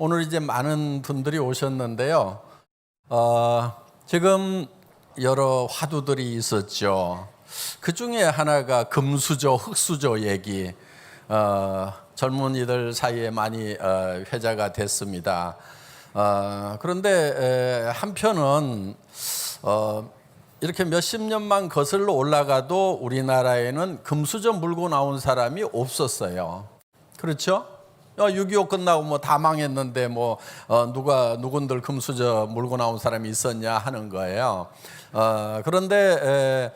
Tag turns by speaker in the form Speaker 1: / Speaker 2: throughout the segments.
Speaker 1: 오늘 이제 많은 분들이 오셨는데요. 지금 여러 화두들이 있었죠. 그 중에 하나가 금수저, 흙수저 얘기. 젊은이들 사이에 많이 회자가 됐습니다. 그런데 한편은 이렇게 몇십 년만 거슬러 올라가도 우리나라에는 금수저 물고 나온 사람이 없었어요. 그렇죠? 6.25 끝나고 뭐 다 망했는데 누군들 금수저 물고 나온 사람이 있었냐 하는 거예요. 그런데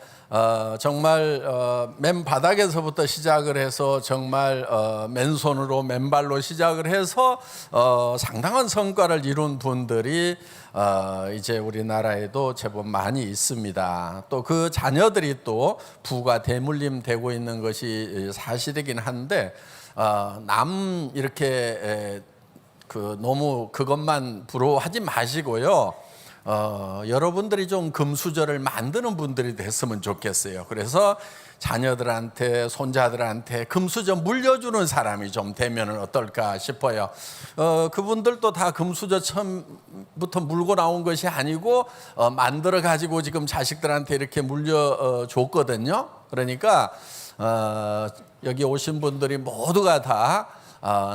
Speaker 1: 정말 맨 바닥에서부터 시작을 해서 정말 맨손으로 맨발로 시작을 해서 상당한 성과를 이룬 분들이 이제 우리나라에도 제법 많이 있습니다. 또 그 자녀들이 또 부가 대물림 되고 있는 것이 사실이긴 한데 남 이렇게 너무 그것만 부러워하지 마시고요. 여러분들이 좀 금수저를 만드는 분들이 됐으면 좋겠어요. 그래서 자녀들한테 손자들한테 금수저 물려주는 사람이 좀 되면 어떨까 싶어요. 그분들도 다 금수저 처음부터 물고 나온 것이 아니고 만들어 가지고 지금 자식들한테 이렇게 물려줬거든요. 그러니까 여기 오신 분들이 모두가 다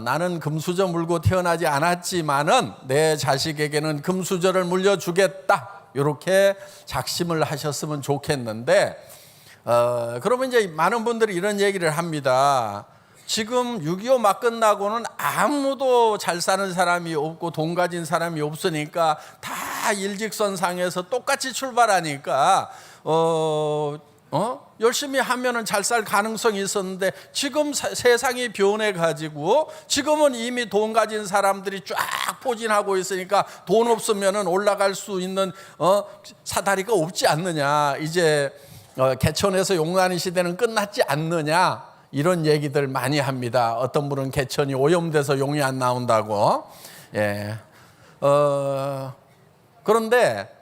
Speaker 1: 나는 금수저 물고 태어나지 않았지만은 내 자식에게는 금수저를 물려주겠다, 이렇게 작심을 하셨으면 좋겠는데, 그러면 이제 많은 분들이 이런 얘기를 합니다. 지금 6.25 막 끝나고는 아무도 잘 사는 사람이 없고 돈 가진 사람이 없으니까 다 일직선상에서 똑같이 출발하니까 열심히 하면은 잘 살 가능성이 있었는데, 지금 세상이 변해 가지고 지금은 이미 돈 가진 사람들이 쫙 포진하고 있으니까 돈 없으면은 올라갈 수 있는 사다리가 없지 않느냐, 이제 개천에서 용나니 시대는 끝났지 않느냐, 이런 얘기들 많이 합니다. 어떤 분은 개천이 오염돼서 용이 안 나온다고. 그런데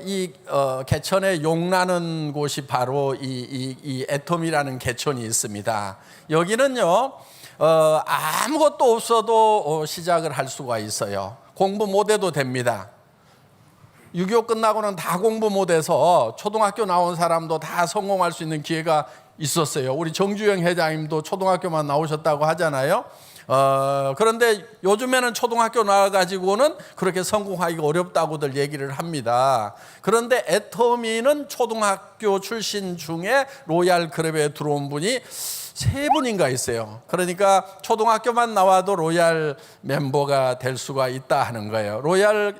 Speaker 1: 이 개천에 용나는 곳이 바로 이 애톰이라는 개천이 있습니다. 여기는요 아무것도 없어도 시작을 할 수가 있어요. 공부 못해도 됩니다. 6.25 끝나고는 다 공부 못해서 초등학교 나온 사람도 다 성공할 수 있는 기회가 있었어요. 우리 정주영 회장님도 초등학교만 나오셨다고 하잖아요. 그런데 요즘에는 초등학교 나와가지고는 그렇게 성공하기가 어렵다고들 얘기를 합니다. 그런데 애터미는 초등학교 출신 중에 로얄 클럽에 들어온 분이 3분인가 있어요. 그러니까 초등학교만 나와도 로얄 멤버가 될 수가 있다 하는 거예요. 로얄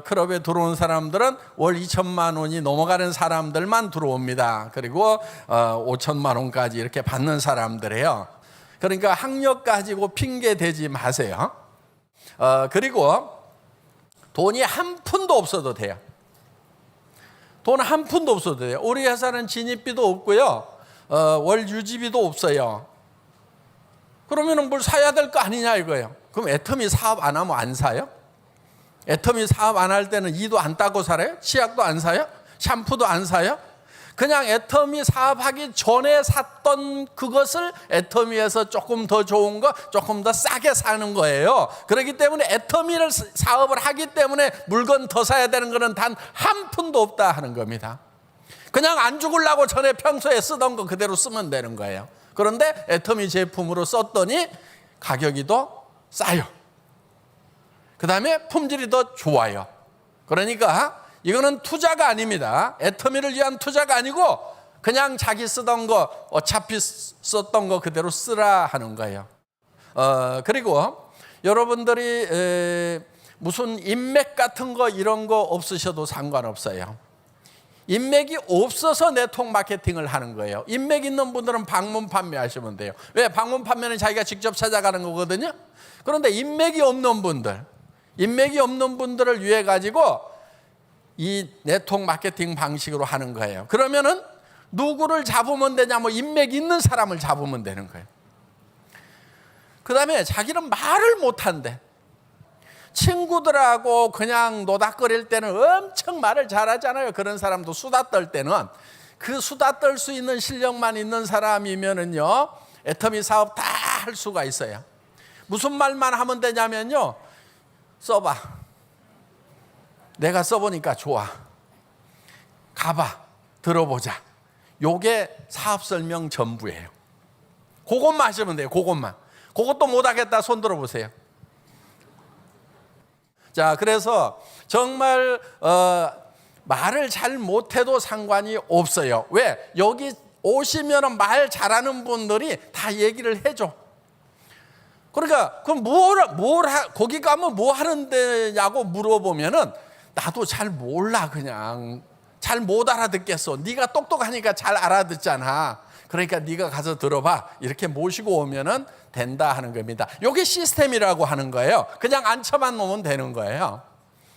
Speaker 1: 클럽에 들어온 사람들은 월 2천만 원이 넘어가는 사람들만 들어옵니다. 그리고 5천만 원까지 이렇게 받는 사람들이에요. 그러니까 학력 가지고 핑계 대지 마세요. 그리고 돈이 한 푼도 없어도 돼요. 돈 한 푼도 없어도 돼요. 우리 회사는 진입비도 없고요, 월 유지비도 없어요. 그러면 뭘 사야 될 거 아니냐 이거예요. 그럼 애터미 사업 안 하면 안 사요? 애터미 사업 안 할 때는 이도 안 따고 살아요? 치약도 안 사요? 샴푸도 안 사요? 그냥 애터미 사업하기 전에 샀던 그것을 애터미에서 조금 더 좋은 거, 조금 더 싸게 사는 거예요. 그렇기 때문에 애터미를 사업을 하기 때문에 물건 더 사야 되는 거는 단 한 푼도 없다 하는 겁니다. 그냥 안 죽으려고 전에 평소에 쓰던 거 그대로 쓰면 되는 거예요. 그런데 애터미 제품으로 썼더니 가격이 더 싸요. 그 다음에 품질이 더 좋아요. 그러니까 이거는 투자가 아닙니다. 애터미를 위한 투자가 아니고 그냥 자기 쓰던 거, 어차피 썼던 거 그대로 쓰라 하는 거예요. 그리고 여러분들이 무슨 인맥 같은 거 이런 거 없으셔도 상관없어요. 인맥이 없어서 네트워크 마케팅을 하는 거예요. 인맥 있는 분들은 방문 판매하시면 돼요. 왜? 방문 판매는 자기가 직접 찾아가는 거거든요. 그런데 인맥이 없는 분들을 위해 가지고 이 네트워크 마케팅 방식으로 하는 거예요. 그러면은 누구를 잡으면 되냐? 인맥 있는 사람을 잡으면 되는 거예요. 그 다음에 자기는 말을 못한대. 친구들하고 그냥 노닥거릴 때는 엄청 말을 잘하잖아요. 그런 사람도 수다 떨 때는 그 수다 떨 수 있는 실력만 있는 사람이면은요 애터미 사업 다 할 수가 있어요. 무슨 말만 하면 되냐면요. 써봐. 내가 써보니까 좋아. 가봐. 들어보자. 요게 사업 설명 전부예요. 그것만 하시면 돼요. 그것만. 그것도 못하겠다 손 들어보세요. 자, 그래서 정말 말을 잘 못해도 상관이 없어요. 왜? 여기 오시면 말 잘하는 분들이 다 얘기를 해줘. 그러니까 그럼 거기 가면 뭐 하는 데냐고 물어보면은 나도 잘 몰라. 그냥 잘 못 알아듣겠어. 네가 똑똑하니까 잘 알아듣잖아. 그러니까 네가 가서 들어봐. 이렇게 모시고 오면은 된다 하는 겁니다. 이게 시스템이라고 하는 거예요. 그냥 앉혀만 놓으면 되는 거예요.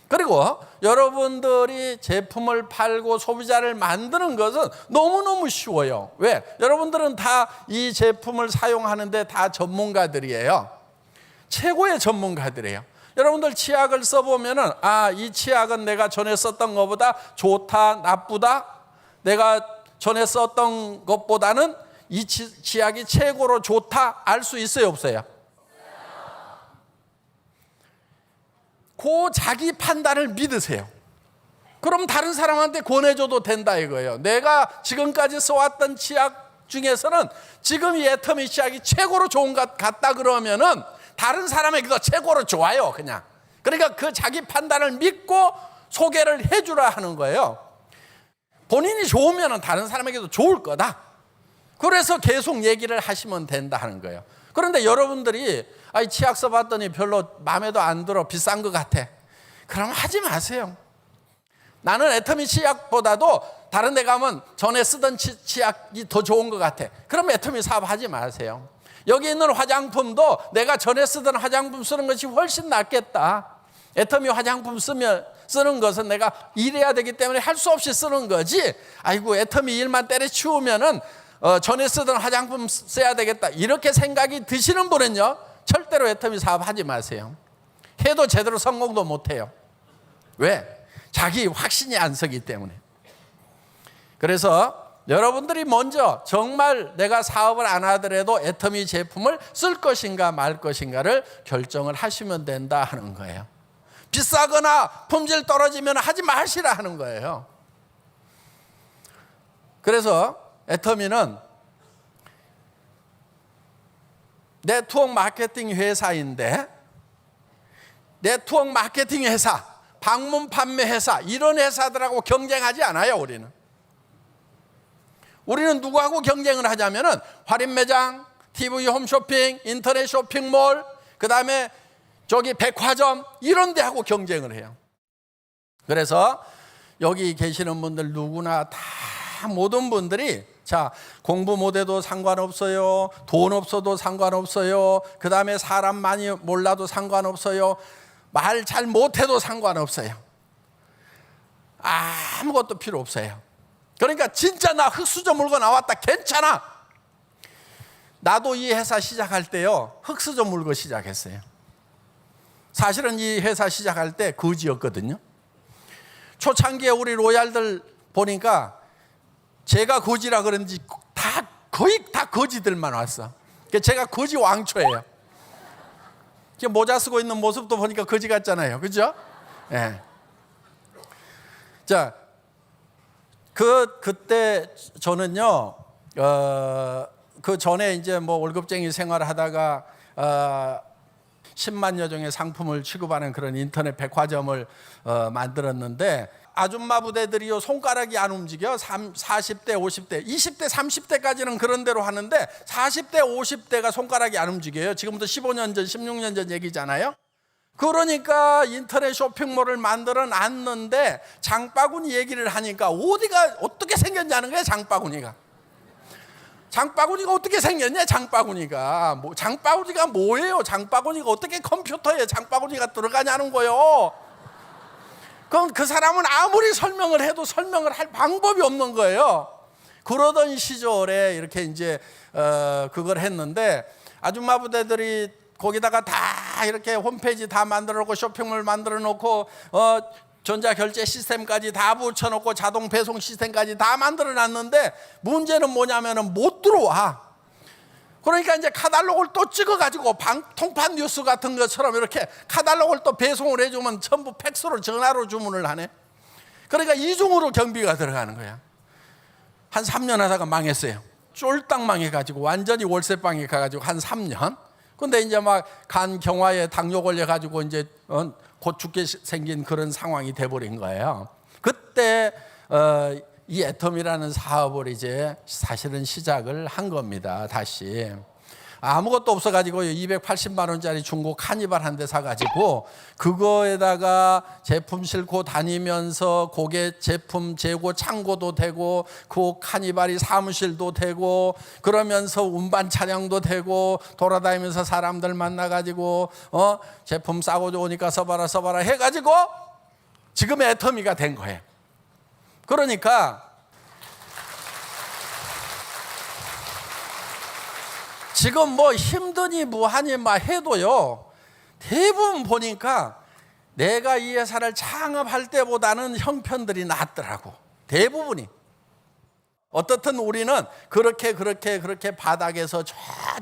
Speaker 1: 그리고 여러분들이 제품을 팔고 소비자를 만드는 것은 너무너무 쉬워요. 왜? 여러분들은 다 이 제품을 사용하는데 다 전문가들이에요. 최고의 전문가들이에요. 여러분들 치약을 써보면은 이 치약은 내가 전에 썼던 것보다 좋다, 나쁘다. 내가 전에 썼던 것보다는 이 치약이 최고로 좋다 알 수 있어요, 없어요? 그 자기 판단을 믿으세요. 그럼 다른 사람한테 권해줘도 된다 이거예요. 내가 지금까지 써왔던 치약 중에서는 지금 이 애터미 치약이 최고로 좋은 것 같다 그러면은 다른 사람에게도 최고로 좋아요, 그냥. 그러니까 그 자기 판단을 믿고 소개를 해주라 하는 거예요. 본인이 좋으면 다른 사람에게도 좋을 거다. 그래서 계속 얘기를 하시면 된다 하는 거예요. 그런데 여러분들이 치약 써봤더니 별로 마음에도 안 들어, 비싼 것 같아. 그럼 하지 마세요. 나는 애터미 치약보다도 다른 데 가면 전에 쓰던 치약이 더 좋은 것 같아. 그럼 애터미 사업하지 마세요. 여기 있는 화장품도 내가 전에 쓰던 화장품 쓰는 것이 훨씬 낫겠다. 애터미 화장품 쓰는 것은 내가 일해야 되기 때문에 할 수 없이 쓰는 거지. 아이고 애터미 일만 때려치우면은 전에 쓰던 화장품 써야 되겠다. 이렇게 생각이 드시는 분은요, 절대로 애터미 사업 하지 마세요. 해도 제대로 성공도 못해요. 왜? 자기 확신이 안 서기 때문에. 그래서 여러분들이 먼저 정말 내가 사업을 안 하더라도 애터미 제품을 쓸 것인가 말 것인가를 결정을 하시면 된다 하는 거예요. 비싸거나 품질 떨어지면 하지 마시라 하는 거예요. 그래서 애터미는 네트워크 마케팅 회사인데, 네트워크 마케팅 회사, 방문 판매 회사, 이런 회사들하고 경쟁하지 않아요. 우리는 누구하고 경쟁을 하자면은 할인 매장, TV 홈쇼핑, 인터넷 쇼핑몰, 그 다음에 저기 백화점, 이런 데하고 경쟁을 해요. 그래서 여기 계시는 분들 누구나 다 모든 분들이 공부 못해도 상관없어요. 돈 없어도 상관없어요. 그 다음에 사람 많이 몰라도 상관없어요. 말 잘 못해도 상관없어요. 아무것도 필요 없어요. 그러니까 진짜 나 흙수저 물고 나왔다, 괜찮아. 나도 이 회사 시작할 때요, 흙수저 물고 시작했어요. 사실은 이 회사 시작할 때 거지였거든요. 초창기에 우리 로얄들 보니까 제가 거지라 그런지 거의 다 거지들만 왔어. 제가 거지 왕초예요. 모자 쓰고 있는 모습도 보니까 거지 같잖아요. 그죠? 예. 자, 그때 저는요, 그 전에 이제 월급쟁이 생활을 하다가 10만여 종의 상품을 취급하는 그런 인터넷 백화점을 만들었는데, 아줌마 부대들이요, 손가락이 안 움직여. 40대, 50대, 20대, 30대까지는 그런 대로 하는데 40대, 50대가 손가락이 안 움직여요. 지금부터 15년 전, 16년 전 얘기잖아요. 그러니까 인터넷 쇼핑몰을 만들어 놨는데 장바구니 얘기를 하니까 어디가 어떻게 생겼냐는 거예요. 장바구니가 어떻게 생겼냐. 장바구니가 뭐예요. 장바구니가 어떻게 컴퓨터에 장바구니가 들어가냐는 거예요. 그럼 그 사람은 아무리 설명을 해도 설명을 할 방법이 없는 거예요. 그러던 시절에 이렇게 이제 그걸 했는데, 아줌마 부대들이 거기다가 다 이렇게 홈페이지 다 만들어 놓고 쇼핑몰 만들어 놓고 전자결제 시스템까지 다 붙여놓고 자동 배송 시스템까지 다 만들어 놨는데 문제는 뭐냐면은 못 들어와. 그러니까 이제 카탈로그를 또 찍어가지고 통판 뉴스 같은 것처럼 이렇게 카탈로그를 또 배송을 해주면 전부 팩스로 전화로 주문을 하네. 그러니까 이중으로 경비가 들어가는 거야. 한 3년 하다가 망했어요. 쫄딱 망해가지고 완전히 월세방에 가가지고 한 3년. 근데 이제 막 간 경화에 당뇨 걸려가지고 이제 곧 죽게 생긴 그런 상황이 돼버린 거예요. 그때 이 애텀이라는 사업을 이제 사실은 시작을 한 겁니다. 다시 아무것도 없어가지고 280만 원짜리 중고 카니발 한 대 사가지고 그거에다가 제품 싣고 다니면서 고객 제품 재고 창고도 되고 그 카니발이 사무실도 되고 그러면서 운반 차량도 되고 돌아다니면서 사람들 만나가지고 제품 싸고 좋으니까 써봐라 해가지고 지금 애터미가 된 거예요. 그러니까 지금 뭐 힘드니 뭐하니 막 해도요, 대부분 보니까 내가 이 회사를 창업할 때보다는 형편들이 낫더라고. 대부분이. 어떻든 우리는 그렇게 바닥에서 저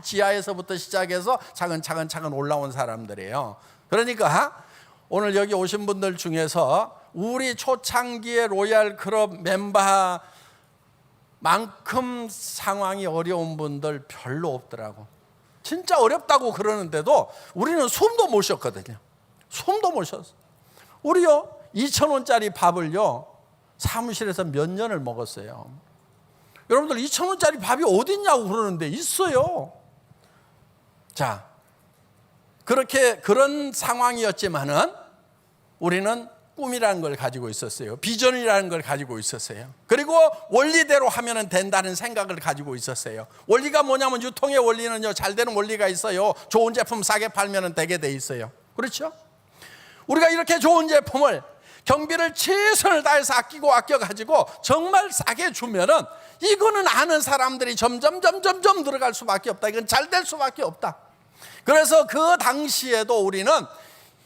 Speaker 1: 지하에서부터 시작해서 차근차근 올라온 사람들이에요. 그러니까 오늘 여기 오신 분들 중에서 우리 초창기의 로얄 클럽 멤버만큼 상황이 어려운 분들 별로 없더라고. 진짜 어렵다고 그러는데도 우리는 숨도 못 쉬었거든요. 숨도 못 쉬었어. 우리요 2,000원짜리 밥을요 사무실에서 몇 년을 먹었어요. 여러분들 2,000원짜리 밥이 어딨냐고 그러는데 있어요. 자, 그런 상황이었지만은 우리는 꿈이라는 걸 가지고 있었어요. 비전이라는 걸 가지고 있었어요. 그리고 원리대로 하면 된다는 생각을 가지고 있었어요. 원리가 뭐냐면 유통의 원리는요, 잘 되는 원리가 있어요. 좋은 제품 싸게 팔면 되게 돼 있어요. 그렇죠? 우리가 이렇게 좋은 제품을 경비를 최선을 다해서 아껴가지고 정말 싸게 주면은 이거는 아는 사람들이 점점 들어갈 수밖에 없다. 이건 잘 될 수밖에 없다. 그래서 그 당시에도 우리는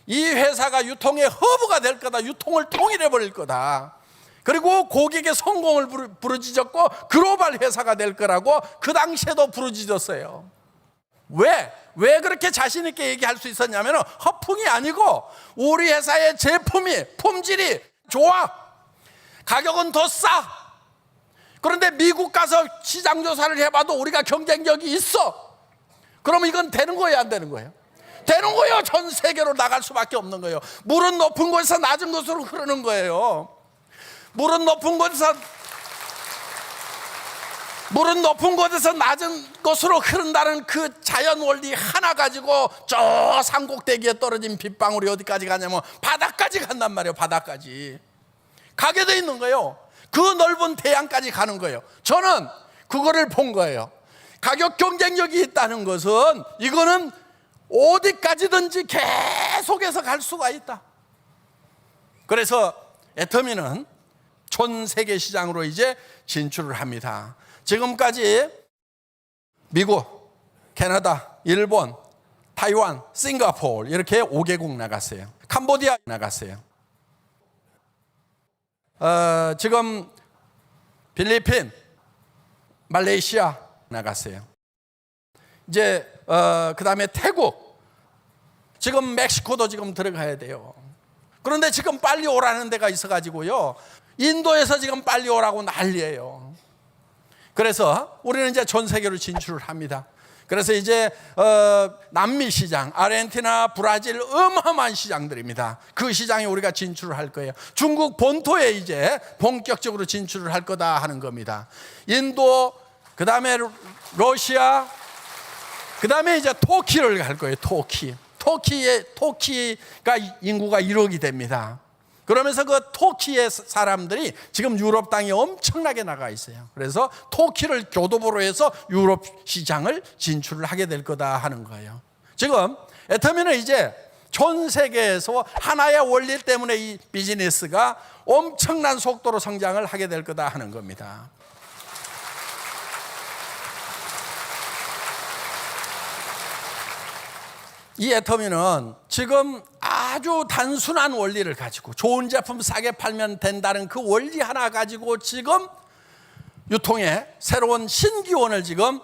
Speaker 1: 이 회사가 유통의 허브가 될 거다. 유통을 통일해 버릴 거다. 그리고 고객의 성공을 부르짖었고 글로벌 회사가 될 거라고 그 당시에도 부르짖었어요. 왜 그렇게 자신 있게 얘기할 수 있었냐면 허풍이 아니고 우리 회사의 제품이 품질이 좋아. 가격은 더 싸. 그런데 미국 가서 시장 조사를 해봐도 우리가 경쟁력이 있어. 그러면 이건 되는 거예요, 안 되는 거예요? 되는 거예요. 전 세계로 나갈 수밖에 없는 거예요. 물은 높은 곳에서 낮은 곳으로 흐르는 거예요. 물은 높은 곳에서 낮은 곳으로 흐른다는 그 자연 원리 하나 가지고 저 산꼭대기에 떨어진 빗방울이 어디까지 가냐면 바다까지 간단 말이에요. 바다까지 가게 돼 있는 거예요. 그 넓은 대양까지 가는 거예요. 저는 그거를 본 거예요. 가격 경쟁력이 있다는 것은 이거는 어디까지든지 계속해서 갈 수가 있다. 그래서 애터미는 전 세계 시장으로 이제 진출을 합니다. 지금까지 미국, 캐나다, 일본, 타이완, 싱가포르 이렇게 5개국 나갔어요. 캄보디아 나갔어요. 지금 필리핀, 말레이시아 나갔어요. 이제 그 다음에 태국, 지금 멕시코도 지금 들어가야 돼요. 그런데 지금 빨리 오라는 데가 있어가지고요, 인도에서 지금 빨리 오라고 난리예요. 그래서 우리는 이제 전 세계로 진출을 합니다. 그래서 이제 남미 시장, 아르헨티나, 브라질 어마어마한 시장들입니다. 그 시장에 우리가 진출을 할 거예요. 중국 본토에 이제 본격적으로 진출을 할 거다 하는 겁니다. 인도, 그 다음에 러시아, 그 다음에 이제 터키를 갈 거예요. 터키가 인구가 1억이 됩니다. 그러면서 그 터키의 사람들이 지금 유럽 땅에 엄청나게 나가 있어요. 그래서 터키를 교두보로 해서 유럽 시장을 진출을 하게 될 거다 하는 거예요. 지금 애터미는 이제 전 세계에서 하나의 원리 때문에 이 비즈니스가 엄청난 속도로 성장을 하게 될 거다 하는 겁니다. 이 애터미는 지금 아주 단순한 원리를 가지고 좋은 제품 싸게 팔면 된다는 그 원리 하나 가지고 지금 유통의 새로운 신기원을 지금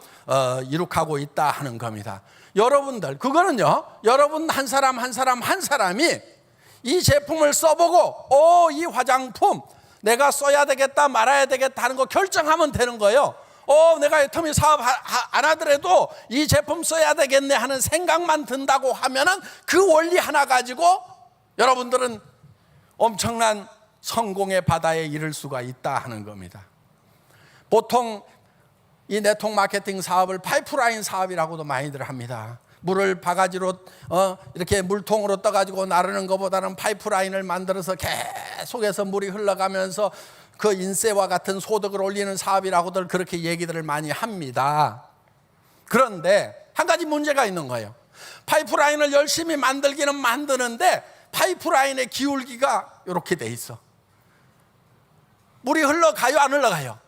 Speaker 1: 이룩하고 있다 하는 겁니다. 여러분들, 그거는요, 여러분 한 사람 한 사람이 이 제품을 써보고 이 화장품 내가 써야 되겠다 말아야 되겠다 하는 거 결정하면 되는 거예요. 내가 애터미 사업 안 하더라도 이 제품 써야 되겠네 하는 생각만 든다고 하면은 그 원리 하나 가지고 여러분들은 엄청난 성공의 바다에 이를 수가 있다 하는 겁니다. 보통 이 네트워크 마케팅 사업을 파이프라인 사업이라고도 많이들 합니다. 물을 바가지로 이렇게 물통으로 떠가지고 나르는 것보다는 파이프라인을 만들어서 계속해서 물이 흘러가면서 그 인세와 같은 소득을 올리는 사업이라고들 그렇게 얘기들을 많이 합니다. 그런데 한 가지 문제가 있는 거예요. 파이프라인을 열심히 만들기는 만드는데 파이프라인의 기울기가 이렇게 돼 있어. 물이 흘러가요, 안 흘러가요?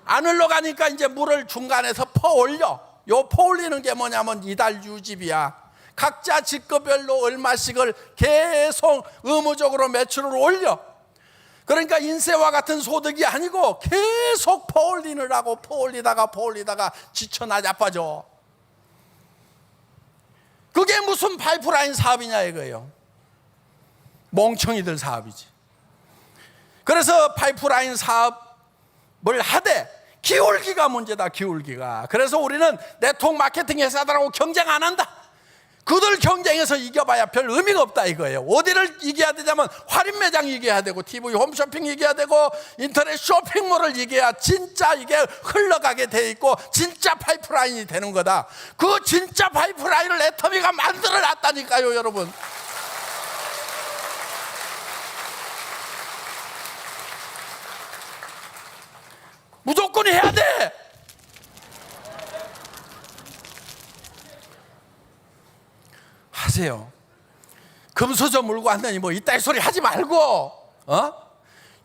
Speaker 1: 안 흘러가니까 이제 물을 중간에서 퍼올려. 요 퍼올리는 게 뭐냐면 이달 유지비야. 각자 직급별로 얼마씩을 계속 의무적으로 매출을 올려. 그러니까 인세와 같은 소득이 아니고 계속 퍼올리느라고 퍼올리다가 지쳐 나자빠져. 그게 무슨 파이프라인 사업이냐 이거예요. 멍청이들 사업이지. 그래서 파이프라인 사업을 하되 기울기가 문제다, 기울기가. 그래서 우리는 네트워크 마케팅 회사들하고 경쟁 안 한다. 그들 경쟁에서 이겨봐야 별 의미가 없다 이거예요. 어디를 이겨야 되냐면 할인 매장 이겨야 되고 TV 홈쇼핑 이겨야 되고 인터넷 쇼핑몰을 이겨야 진짜 이게 흘러가게 돼 있고 진짜 파이프라인이 되는 거다. 그 진짜 파이프라인을 애터미가 만들어 놨다니까요, 여러분. 무조건 해야 돼. 하세요. 금수저 물고 왔느니 뭐 이따위 소리 하지 말고,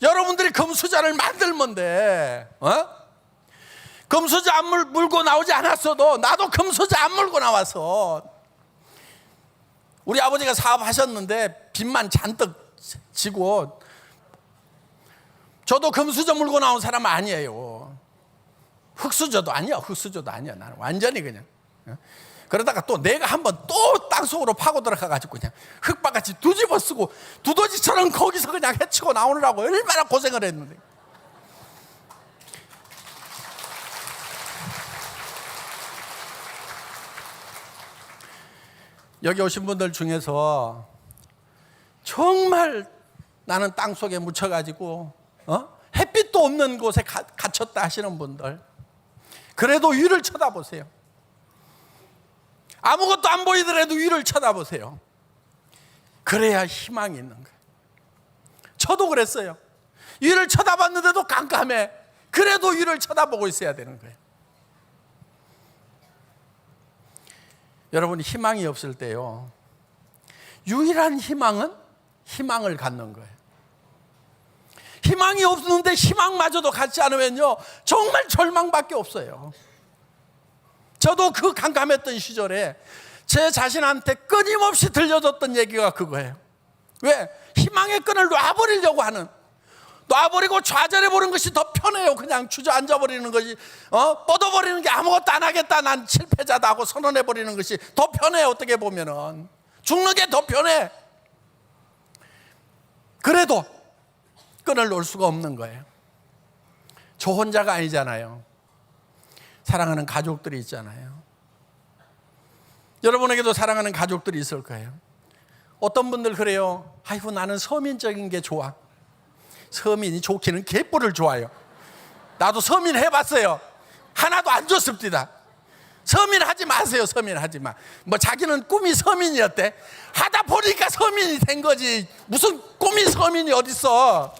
Speaker 1: 여러분들이 금수저를 만들면 돼. 금수저 안 물고 나오지 않았어도 나도 금수저 안 물고 나왔어. 우리 아버지가 사업하셨는데 빚만 잔뜩 지고, 저도 금수저 물고 나온 사람 아니에요. 흙수저도 아니야. 흙수저도 아니야. 나는 완전히 그냥. 그러다가 또 내가 한번 또 땅속으로 파고 들어가가지고 그냥 흙바가지 뒤집어 쓰고 두더지처럼 거기서 그냥 헤치고 나오느라고 얼마나 고생을 했는데. 여기 오신 분들 중에서 정말 나는 땅속에 묻혀가지고 햇빛도 없는 곳에 갇혔다 하시는 분들, 그래도 위를 쳐다보세요. 아무것도 안 보이더라도 위를 쳐다보세요. 그래야 희망이 있는 거예요. 저도 그랬어요. 위를 쳐다봤는데도 깜깜해. 그래도 위를 쳐다보고 있어야 되는 거예요. 여러분, 희망이 없을 때요, 유일한 희망은 희망을 갖는 거예요. 희망이 없는데 희망마저도 갖지 않으면요 정말 절망밖에 없어요. 저도 그 깜깜했던 시절에 제 자신한테 끊임없이 들려줬던 얘기가 그거예요. 왜? 희망의 끈을 놔버리려고 하는, 놔버리고 좌절해버리는 것이 더 편해요. 그냥 주저앉아버리는 것이, 뻗어버리는 게 아무것도 안 하겠다, 난 실패자다 하고 선언해버리는 것이 더 편해요. 어떻게 보면은 죽는 게 더 편해. 그래도 끈을 놓을 수가 없는 거예요. 저 혼자가 아니잖아요. 사랑하는 가족들이 있잖아요. 여러분에게도 사랑하는 가족들이 있을 거예요. 어떤 분들 그래요. 아이고, 나는 서민적인 게 좋아. 서민이 좋기는 개뿔을 좋아요. 나도 서민 해봤어요. 하나도 안 좋습니다. 서민 하지 마세요. 서민 하지 마. 뭐 자기는 꿈이 서민이었대. 하다 보니까 서민이 된 거지. 무슨 꿈이 서민이 어딨어.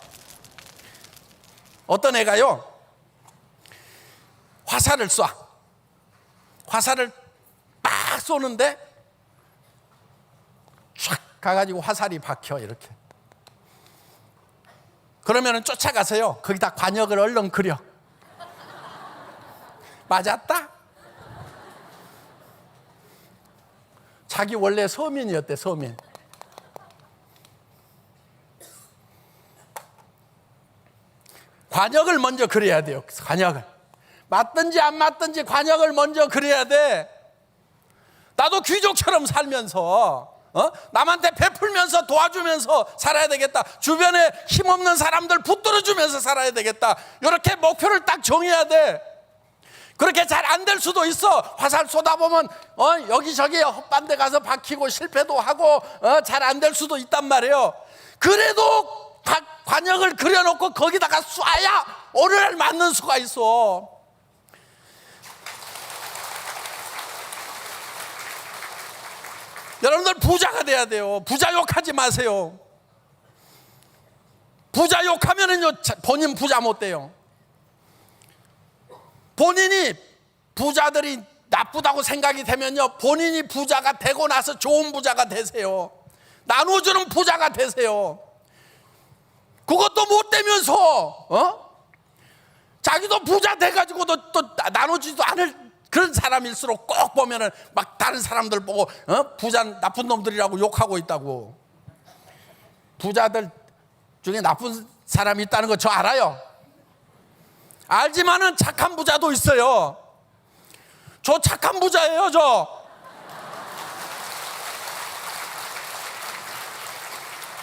Speaker 1: 어떤 애가요, 화살을 쏴. 화살을 막 쏘는데 촥 가가지고 화살이 박혀 이렇게. 그러면은 쫓아가서요, 거기다 관역을 얼른 그려. 맞았다? 자기 원래 서민이었대, 서민. 관역을 먼저 그려야 돼요. 관역을. 맞든지 안 맞든지 관역을 먼저 그려야 돼. 나도 귀족처럼 살면서 남한테 베풀면서 도와주면서 살아야 되겠다. 주변에 힘없는 사람들 붙들어주면서 살아야 되겠다. 이렇게 목표를 딱 정해야 돼. 그렇게 잘 안 될 수도 있어. 화살 쏘다보면 여기저기 헛반대 가서 박히고 실패도 하고 잘 안 될 수도 있단 말이에요. 그래도 관역을 그려놓고 거기다가 쏴야 오늘 맞는 수가 있어. 여러분들 부자가 돼야 돼요. 부자 욕하지 마세요. 부자 욕하면은요 본인 부자 못 돼요. 본인이 부자들이 나쁘다고 생각이 되면요 본인이 부자가 되고 나서 좋은 부자가 되세요. 나눠주는 부자가 되세요. 그것도 못 되면서 자기도 부자 돼가지고도 또 나눠주지도 않을 그런 사람일수록 꼭 보면은 막 다른 사람들 보고 부자 나쁜 놈들이라고 욕하고 있다고. 부자들 중에 나쁜 사람이 있다는 거 저 알아요. 알지만은 착한 부자도 있어요. 저 착한 부자예요. 저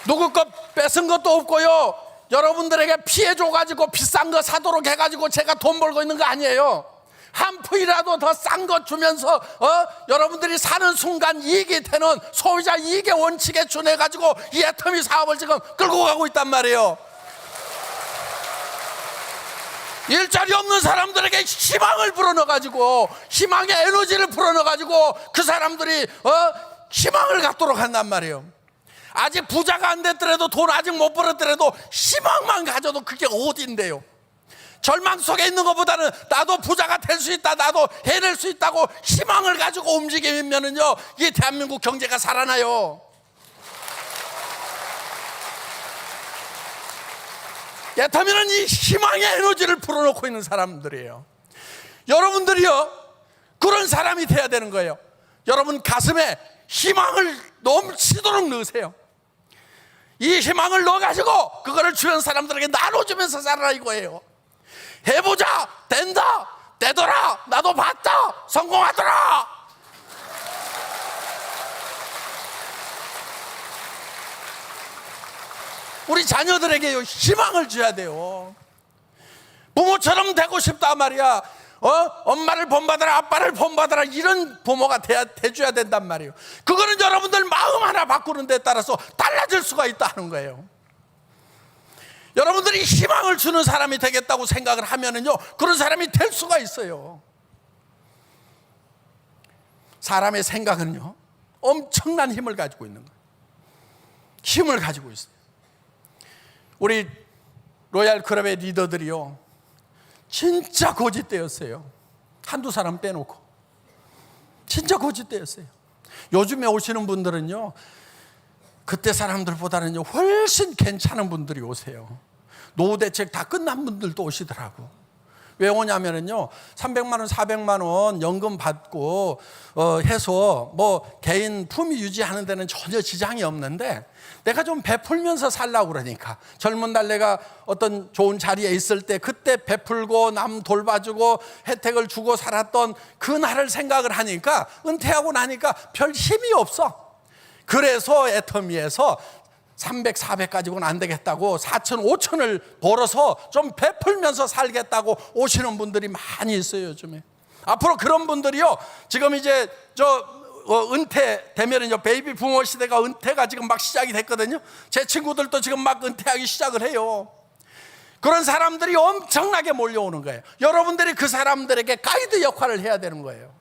Speaker 1: 누구 것 뺏은 것도 없고요. 여러분들에게 피해 줘가지고 비싼 거 사도록 해가지고 제가 돈 벌고 있는 거 아니에요. 한 푼이라도 더 싼 것 주면서 여러분들이 사는 순간 이익이 되는 소비자 이익의 원칙에 준해가지고 이 애터미 사업을 지금 끌고 가고 있단 말이에요. 일자리 없는 사람들에게 희망을 불어넣어가지고 희망의 에너지를 불어넣어가지고 그 사람들이 희망을 갖도록 한단 말이에요. 아직 부자가 안 됐더라도 돈 아직 못 벌었더라도 희망만 가져도 그게 어딘데요. 절망 속에 있는 것보다는 나도 부자가 될 수 있다, 나도 해낼 수 있다고 희망을 가지고 움직이면은요 이 대한민국 경제가 살아나요. 애터미는 이 희망의 에너지를 불어넣고 있는 사람들이에요. 여러분들이요 그런 사람이 돼야 되는 거예요. 여러분 가슴에 희망을 넘치도록 넣으세요. 이 희망을 넣어가지고 그거를 주변 사람들에게 나눠주면서 살아라 이거예요. 해보자, 된다, 되더라, 나도 봤다, 성공하더라. 우리 자녀들에게 희망을 줘야 돼요. 부모처럼 되고 싶다 말이야. 엄마를 본받아라, 아빠를 본받아라, 이런 부모가 돼줘야 된단 말이에요. 그거는 여러분들 마음 하나 바꾸는 데 따라서 달라질 수가 있다는 거예요. 여러분들이 희망을 주는 사람이 되겠다고 생각을 하면은요 그런 사람이 될 수가 있어요. 사람의 생각은요 엄청난 힘을 가지고 있는 거예요. 힘을 가지고 있어요. 우리 로얄 클럽의 리더들이요 진짜 고집대였어요. 한두 사람 빼놓고 진짜 고집대였어요. 요즘에 오시는 분들은요 그때 사람들보다는요 훨씬 괜찮은 분들이 오세요. 노후 대책 다 끝난 분들도 오시더라고. 왜 오냐면은요 300만 원 400만 원 연금 받고 해서 뭐 개인 품위 유지하는 데는 전혀 지장이 없는데 내가 좀 베풀면서 살라고 그러니까 젊은 날 내가 어떤 좋은 자리에 있을 때 그때 베풀고 남 돌봐주고 혜택을 주고 살았던 그 날을 생각을 하니까 은퇴하고 나니까 별 힘이 없어. 그래서 애터미에서 300, 400 가지고는 안 되겠다고 4천, 5천을 벌어서 좀 베풀면서 살겠다고 오시는 분들이 많이 있어요 요즘에. 앞으로 그런 분들이요 지금 이제 은퇴되면은요 베이비 부모 시대가 은퇴가 지금 막 시작이 됐거든요. 제 친구들도 지금 막 은퇴하기 시작을 해요. 그런 사람들이 엄청나게 몰려오는 거예요. 여러분들이 그 사람들에게 가이드 역할을 해야 되는 거예요.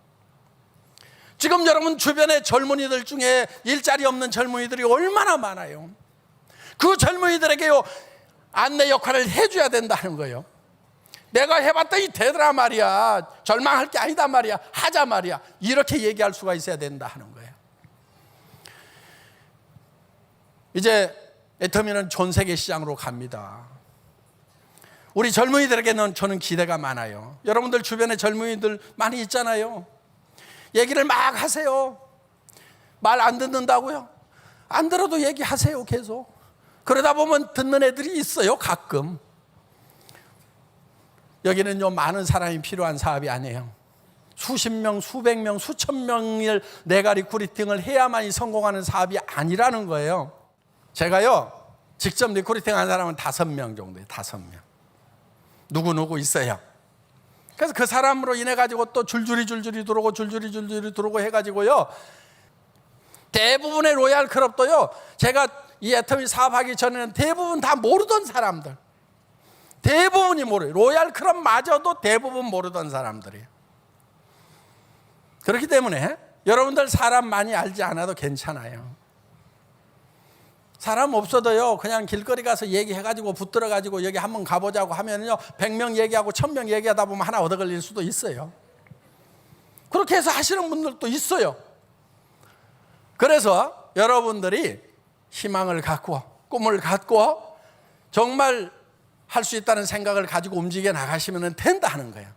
Speaker 1: 지금 여러분 주변의 젊은이들 중에 일자리 없는 젊은이들이 얼마나 많아요. 그 젊은이들에게요 안내 역할을 해줘야 된다는 거예요. 내가 해봤더니 되더라 말이야, 절망할 게 아니다 말이야, 하자 말이야, 이렇게 얘기할 수가 있어야 된다 하는 거예요. 이제 애터미는 전 세계 시장으로 갑니다. 우리 젊은이들에게는 저는 기대가 많아요. 여러분들 주변에 젊은이들 많이 있잖아요. 얘기를 막 하세요. 말 안 듣는다고요? 안 들어도 얘기하세요 계속. 그러다 보면 듣는 애들이 있어요 가끔. 여기는요 많은 사람이 필요한 사업이 아니에요. 수십 명, 수백 명, 수천 명을 네가리 리크루팅을 해야만이 성공하는 사업이 아니라는 거예요. 제가요 직접 리크루팅 한 사람은 5명 정도예요. 5명. 누구 있어요. 그래서 그 사람으로 인해 가지고 또 줄줄이 들어오고 해가지고요 대부분의 로얄 클럽도요 제가 이 애터미 사업하기 전에는 대부분 다 모르던 사람들, 대부분이 모르요. 로얄 클럽마저도 대부분 모르던 사람들이에요. 그렇기 때문에 여러분들 사람 많이 알지 않아도 괜찮아요. 사람 없어도요 그냥 길거리 가서 얘기해가지고 붙들어가지고 여기 한번 가보자고 하면요 100명 얘기하고 1000명 얘기하다 보면 하나 얻어 걸릴 수도 있어요. 그렇게 해서 하시는 분들도 있어요. 그래서 여러분들이 희망을 갖고 꿈을 갖고 정말 할 수 있다는 생각을 가지고 움직여 나가시면 된다 하는 거예요.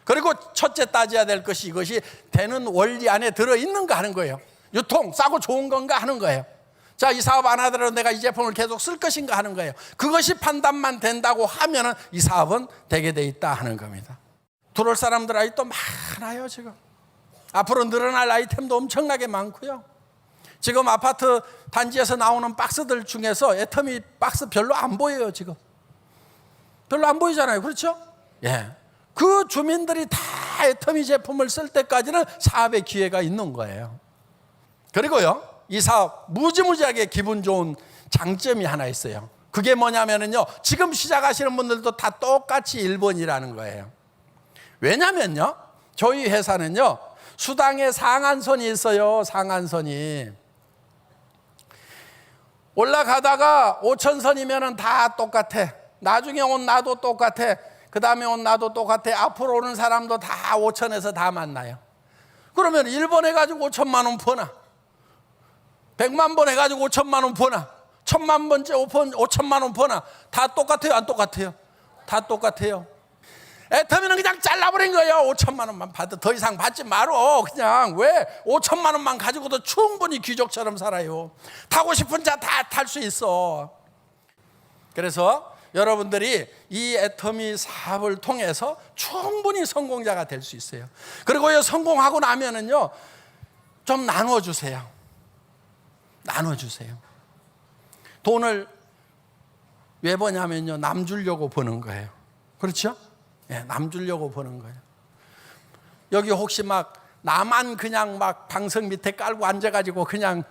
Speaker 1: 그리고 첫째 따져야 될 것이 이것이 되는 원리 안에 들어있는가 하는 거예요. 유통 싸고 좋은 건가 하는 거예요. 자, 이 사업 안 하더라도 내가 이 제품을 계속 쓸 것인가 하는 거예요. 그것이 판단만 된다고 하면은 이 사업은 되게 돼 있다 하는 겁니다. 들어올 사람들 아직도 많아요. 지금 앞으로 늘어날 아이템도 엄청나게 많고요. 지금 아파트 단지에서 나오는 박스들 중에서 애터미 박스 별로 안 보여요. 지금 별로 안 보이잖아요. 그렇죠? 예. 그 주민들이 다 애터미 제품을 쓸 때까지는 사업의 기회가 있는 거예요. 그리고요 이 사업 무지무지하게 기분 좋은 장점이 하나 있어요. 그게 뭐냐면요 지금 시작하시는 분들도 다 똑같이 1번이라는 거예요. 왜냐면요 저희 회사는요 수당의 상한선이 있어요. 상한선이 올라가다가 5,000선이면 다 똑같아. 나중에 온 나도 똑같아. 그 다음에 온 나도 똑같아. 앞으로 오는 사람도 다 5,000에서 다 만나요. 그러면 1번 해가지고 5천만 원 버나 100만 번 해가지고 5천만 원 버나 1000만 번째 5천만 원 버나 다 똑같아요? 안 똑같아요? 다 똑같아요. 애터미는 그냥 잘라버린 거예요. 5천만 원만 받아 더 이상 받지 말어. 그냥 왜 5천만 원만 가지고도 충분히 귀족처럼 살아요. 타고 싶은 차 다 탈 수 있어. 그래서 여러분들이 이 애터미 사업을 통해서 충분히 성공자가 될 수 있어요. 그리고요 성공하고 나면은요 좀 나눠주세요. 나눠주세요. 돈을 왜 버냐면요 남 주려고 버는 거예요. 그렇죠? 예, 남 주려고 버는 거예요. 여기 혹시 막 나만 그냥 막 방석 밑에 깔고 앉아가지고 그냥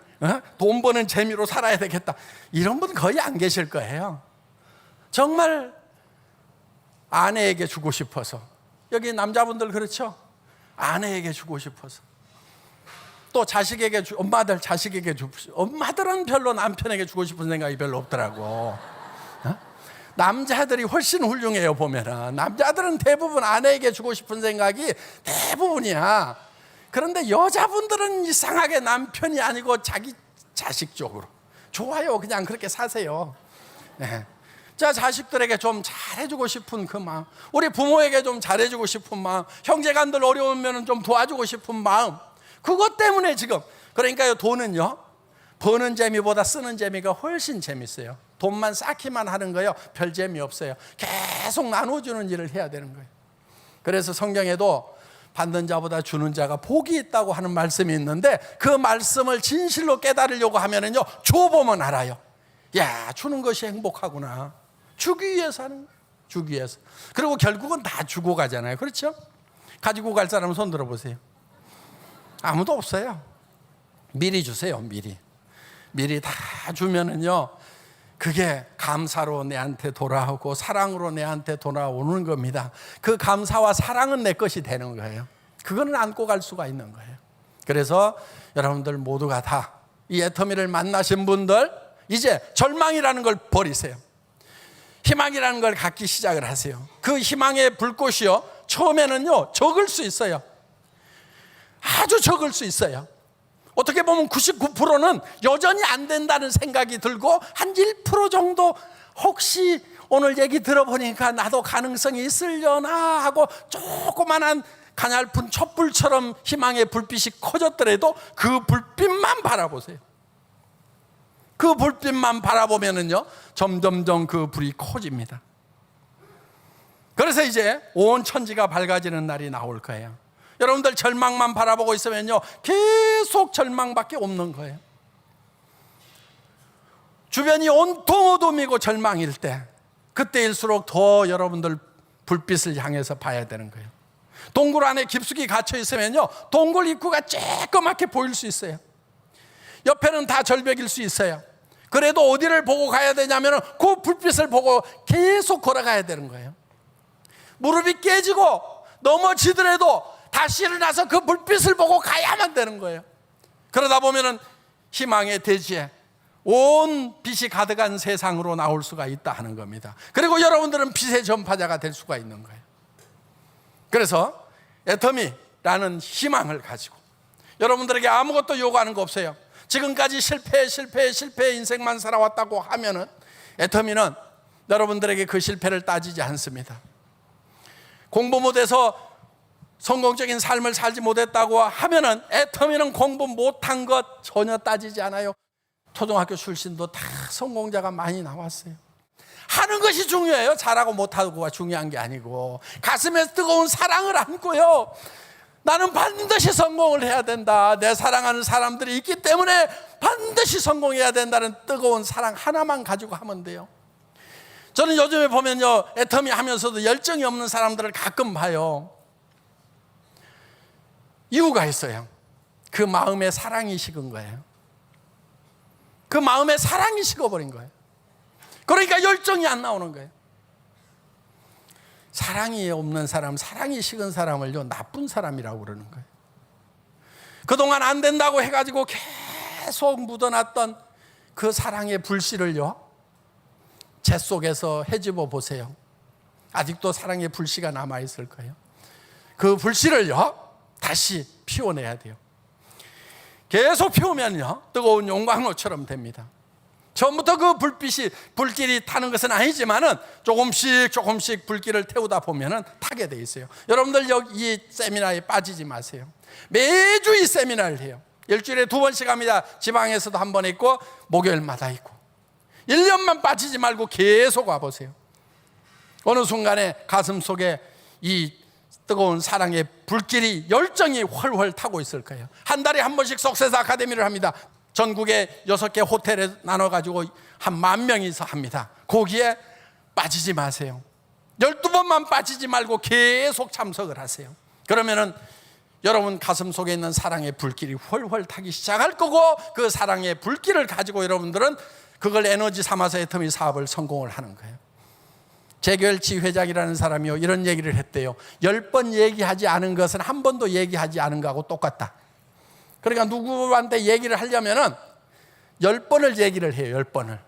Speaker 1: 돈 버는 재미로 살아야 되겠다 이런 분 거의 안 계실 거예요. 정말 아내에게 주고 싶어서 여기 남자분들 그렇죠? 아내에게 주고 싶어서 또 자식에게 엄마들 자식에게 엄마들은 별로 남편에게 주고 싶은 생각이 별로 없더라고. 남자들이 훨씬 훌륭해요. 보면은 남자들은 대부분 아내에게 주고 싶은 생각이 대부분이야. 그런데 여자분들은 이상하게 남편이 아니고 자기 자식 쪽으로 좋아요. 그냥 그렇게 사세요. 네. 자, 자식들에게 좀 잘해주고 싶은 그 마음, 우리 부모에게 좀 잘해주고 싶은 마음, 형제간들 어려우면 좀 도와주고 싶은 마음, 그것 때문에 지금 그러니까요 돈은요 버는 재미보다 쓰는 재미가 훨씬 재밌어요. 돈만 쌓기만 하는 거요 별 재미없어요. 계속 나눠주는 일을 해야 되는 거예요. 그래서 성경에도 받는 자보다 주는 자가 복이 있다고 하는 말씀이 있는데 그 말씀을 진실로 깨달으려고 하면은요 줘보면 알아요. 야, 주는 것이 행복하구나. 주기 위해서 하는 거예요. 주기 위해서. 그리고 결국은 다 주고 가잖아요. 그렇죠? 가지고 갈 사람은 손 들어보세요. 아무도 없어요. 미리 주세요. 미리 다 주면은요 그게 감사로 내한테 돌아오고 사랑으로 내한테 돌아오는 겁니다. 그 감사와 사랑은 내 것이 되는 거예요. 그거는 안고 갈 수가 있는 거예요. 그래서 여러분들 모두가 다 이 애터미를 만나신 분들 이제 절망이라는 걸 버리세요. 희망이라는 걸 갖기 시작을 하세요. 그 희망의 불꽃이요 처음에는요 적을 수 있어요. 아주 적을 수 있어요. 어떻게 보면 99%는 여전히 안 된다는 생각이 들고 한 1% 정도 혹시 오늘 얘기 들어보니까 나도 가능성이 있으려나 하고 조그만한 가냘픈 촛불처럼 희망의 불빛이 커졌더라도 그 불빛만 바라보세요. 그 불빛만 바라보면은요 점점점 그 불이 커집니다. 그래서 이제 온 천지가 밝아지는 날이 나올 거예요. 여러분들 절망만 바라보고 있으면요, 계속 절망밖에 없는 거예요. 주변이 온통 어둠이고 절망일 때, 그때일수록 더 여러분들 불빛을 향해서 봐야 되는 거예요. 동굴 안에 깊숙이 갇혀 있으면요, 동굴 입구가 쬐끄맣게 보일 수 있어요. 옆에는 다 절벽일 수 있어요. 그래도 어디를 보고 가야 되냐면 그 불빛을 보고 계속 걸어가야 되는 거예요. 무릎이 깨지고 넘어지더라도 다시 일어나서 그 불빛을 보고 가야만 되는 거예요. 그러다 보면은 희망의 대지에 온 빛이 가득한 세상으로 나올 수가 있다 하는 겁니다. 그리고 여러분들은 빛의 전파자가 될 수가 있는 거예요. 그래서 애터미라는 희망을 가지고 여러분들에게 아무것도 요구하는 거 없어요. 지금까지 실패 인생만 살아왔다고 하면은 애터미는 여러분들에게 그 실패를 따지지 않습니다. 공부 못해서 성공적인 삶을 살지 못했다고 하면은 애터미는 공부 못한 것 전혀 따지지 않아요. 초등학교 출신도 다 성공자가 많이 나왔어요. 하는 것이 중요해요. 잘하고 못하고가 중요한 게 아니고, 가슴에 뜨거운 사랑을 안고요, 나는 반드시 성공을 해야 된다, 내 사랑하는 사람들이 있기 때문에 반드시 성공해야 된다는 뜨거운 사랑 하나만 가지고 하면 돼요. 저는 요즘에 보면요, 애터미 하면서도 열정이 없는 사람들을 가끔 봐요. 이유가 있어요. 그 마음에 사랑이 식은 거예요. 그 마음에 사랑이 식어버린 거예요. 그러니까 열정이 안 나오는 거예요. 사랑이 없는 사람, 사랑이 식은 사람을요, 나쁜 사람이라고 그러는 거예요. 그동안 안 된다고 해가지고 계속 묻어놨던 그 사랑의 불씨를요, 재 속에서 헤집어 보세요. 아직도 사랑의 불씨가 남아있을 거예요. 그 불씨를요, 다시 피워내야 돼요. 계속 피우면요, 뜨거운 용광로처럼 됩니다. 처음부터 그 불길이 타는 것은 아니지만은 조금씩 불길을 태우다 보면은 타게 돼 있어요. 여러분들 여기 이 세미나에 빠지지 마세요. 매주 이 세미나를 해요. 일주일에 2번씩 합니다. 지방에서도 한 번 있고 목요일마다 있고. 1년만 빠지지 말고 계속 와보세요. 어느 순간에 가슴 속에 이 뜨거운 사랑의 불길이, 열정이 훨훨 타고 있을 거예요. 한 달에 한 번씩 석세사 아카데미를 합니다. 전국에 6개 호텔에 나눠가지고 한 10,000명이서 합니다. 거기에 빠지지 마세요. 12번만 빠지지 말고 계속 참석을 하세요. 그러면은 여러분 가슴 속에 있는 사랑의 불길이 훨훨 타기 시작할 거고, 그 사랑의 불길을 가지고 여러분들은 그걸 에너지 삼아서 애터미 사업을 성공을 하는 거예요. 재결치 회장이라는 사람이요, 이런 얘기를 했대요. 10번 얘기하지 않은 것은 한 번도 얘기하지 않은 거하고 똑같다. 그러니까 누구한테 얘기를 하려면은 10번을 얘기를 해요. 10번을.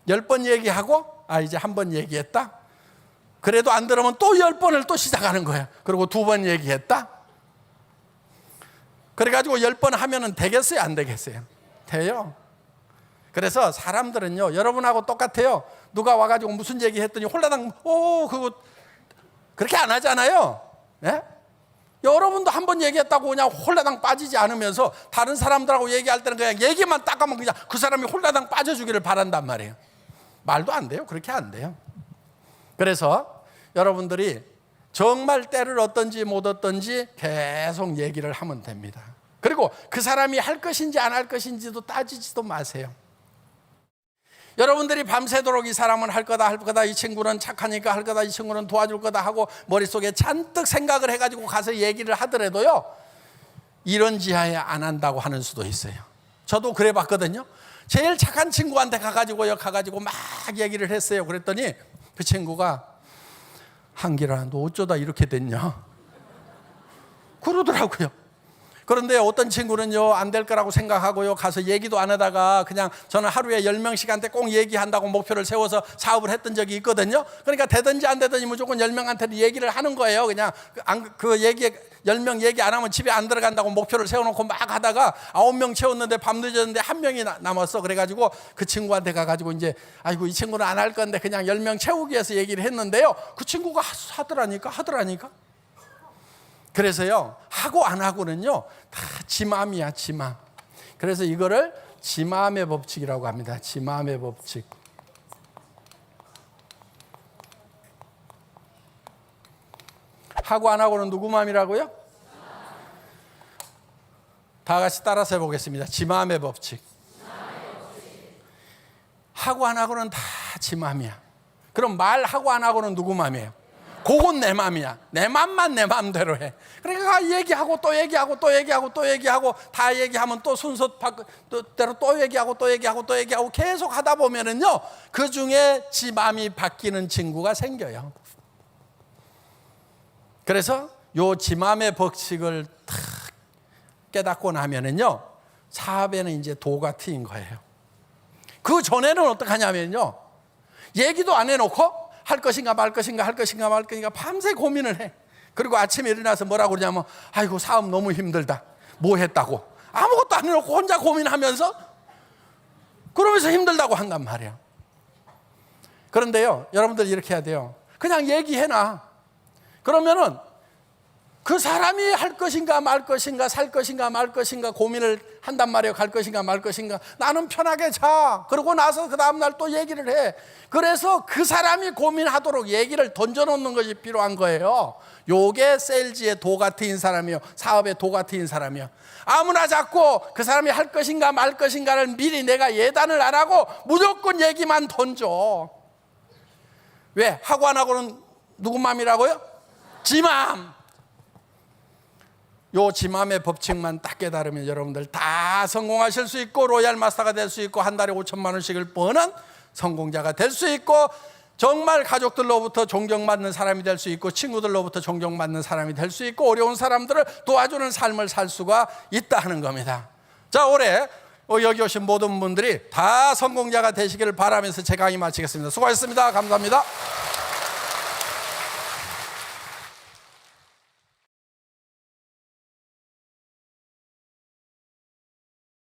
Speaker 1: 10번 얘기하고, 이제 한 번 얘기했다? 그래도 안 들으면 또 10번을 또 시작하는 거예요. 그리고 2번 얘기했다? 그래가지고 10번 하면은 되겠어요? 안 되겠어요? 돼요. 그래서 사람들은요, 여러분하고 똑같아요. 누가 와가지고 무슨 얘기 했더니 홀라당, 그거, 그렇게 안 하잖아요. 네? 여러분도 한 번 얘기했다고 그냥 홀라당 빠지지 않으면서 다른 사람들하고 얘기할 때는 그냥 얘기만 딱 하면 그냥 그 사람이 홀라당 빠져주기를 바란단 말이에요. 말도 안 돼요. 그렇게 안 돼요. 그래서 여러분들이 정말 때를 얻든지 못 얻든지 계속 얘기를 하면 됩니다. 그리고 그 사람이 할 것인지 안 할 것인지도 따지지도 마세요. 여러분들이 밤새도록 이 사람은 할 거다, 이 친구는 착하니까 할 거다, 이 친구는 도와줄 거다 하고 머릿속에 잔뜩 생각을 해가지고 가서 얘기를 하더라도요, 이런 지하에 안 한다고 하는 수도 있어요. 저도 그래 봤거든요. 제일 착한 친구한테 가가지고 막 얘기를 했어요. 그랬더니 그 친구가, 한길아, 너 어쩌다 이렇게 됐냐? 그러더라고요. 그런데 어떤 친구는요, 안 될 거라고 생각하고요, 가서 얘기도 안 하다가 그냥, 저는 하루에 10명씩한테 꼭 얘기한다고 목표를 세워서 사업을 했던 적이 있거든요. 그러니까 되든지 안 되든지 무조건 10명한테 얘기를 하는 거예요. 그냥 그 얘기 10명 얘기 안 하면 집에 안 들어간다고 목표를 세워놓고 막 하다가 9명 채웠는데 밤 늦었는데 1명이 남았어. 그래가지고 그 친구한테 가가지고 이제, 아이고 이 친구는 안 할 건데 그냥 10명 채우기 위해서 얘기를 했는데요, 그 친구가 하더라니까. 그래서요, 하고 안 하고는요, 다 지 마음이야, 지 마음. 그래서 이거를 지 마음의 법칙이라고 합니다. 지 마음의 법칙. 하고 안 하고는 누구 마음이라고요? 다 같이 따라서 해보겠습니다. 지 마음의 법칙. 하고 안 하고는 다 지 마음이야. 그럼 말하고 안 하고는 누구 마음이에요? 그건 내 마음이야. 내 마음만 내 마음대로 해. 그러니까 얘기하고 또 얘기하고 또 얘기하고 또 얘기하고 다 얘기하면 또 순서대로 또 얘기하고 또 얘기하고 또 얘기하고 계속 하다 보면은요, 그 중에 지 마음이 바뀌는 친구가 생겨요. 그래서 요 지 마음의 법칙을 탁 깨닫고 나면은요, 사업에는 이제 도가 트인 거예요. 그 전에는 어떡하냐면요, 얘기도 안 해놓고 할 것인가 말 것인가 할 것인가 말 것인가 밤새 고민을 해. 그리고 아침에 일어나서 뭐라고 그러냐면, 아이고 사업 너무 힘들다. 뭐 했다고? 아무것도 안 해놓고 혼자 고민하면서 그러면서 힘들다고 한단 말이야. 그런데요, 여러분들 이렇게 해야 돼요. 그냥 얘기해놔. 그러면은 그 사람이 할 것인가 말 것인가 살 것인가 말 것인가 고민을 한단 말이에요. 갈 것인가 말 것인가. 나는 편하게 자. 그러고 나서 그 다음날 또 얘기를 해. 그래서 그 사람이 고민하도록 얘기를 던져놓는 것이 필요한 거예요. 요게 세일즈의 도 같은 사람이요, 사업의 도 같은 사람이요. 아무나 잡고 그 사람이 할 것인가 말 것인가를 미리 내가 예단을 안 하고 무조건 얘기만 던져. 왜? 하고 안 하고는 누구 마음이라고요? 지 마음. 요 지 마음의 법칙만 딱 깨달으면 여러분들 다 성공하실 수 있고, 로얄 마스터가 될 수 있고, 한 달에 5천만 원씩을 버는 성공자가 될 수 있고, 정말 가족들로부터 존경받는 사람이 될 수 있고, 친구들로부터 존경받는 사람이 될 수 있고, 어려운 사람들을 도와주는 삶을 살 수가 있다 하는 겁니다. 자, 올해 여기 오신 모든 분들이 다 성공자가 되시기를 바라면서 제 강의 마치겠습니다. 수고하셨습니다. 감사합니다.